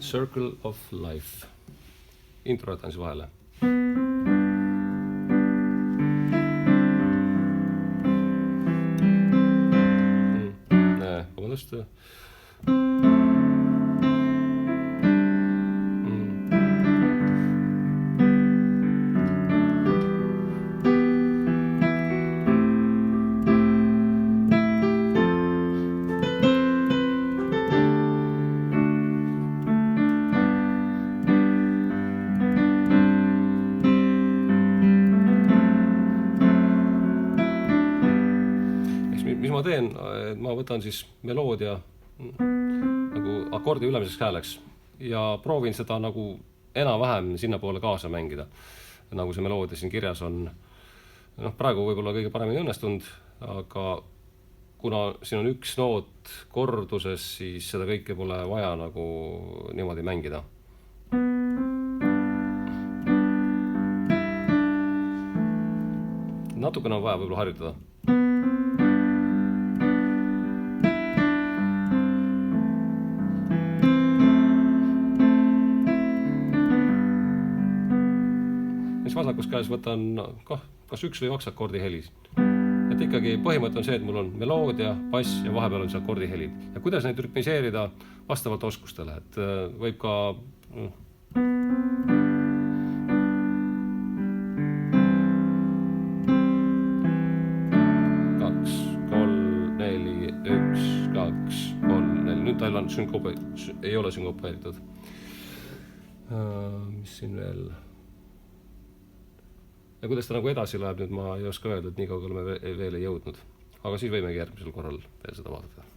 Circle of Life. Intro jätan siis vahele. Vabandust. Mis ma teen? Ma võtan siis meloodia nagu akordi ülemiseks hääleks ja proovin seda nagu enam-vähem sinna poole kaasa mängida. Nagu see meloodia siin kirjas on. Praegu võib-olla kõige paremini õnnestunud, aga kuna siin on üks noot korduses, siis seda kõike pole vaja nagu niimoodi mängida. Natukene on vaja võib-olla harjutada. Vasakus käes võtan kas üks või kaks akordi helid. Et ikkagi põhimõte on see, et mul on meloodia, bass ja vahepeal on see akordi helid. Ja kuidas neid rütmiseerida vastavalt oskustele. Et võib ka kaks, kolm, neli, üks, kaks, kolm, neli. Nüüd tal on ei ole sünkopeeritud. Mis siin veel? Ja kuidas ta nagu edasi läheb, nüüd ma ei oska öelda, et nii kaugele me veel ei jõudnud. Aga siis võimegi järgmisel korral veel seda vaadata.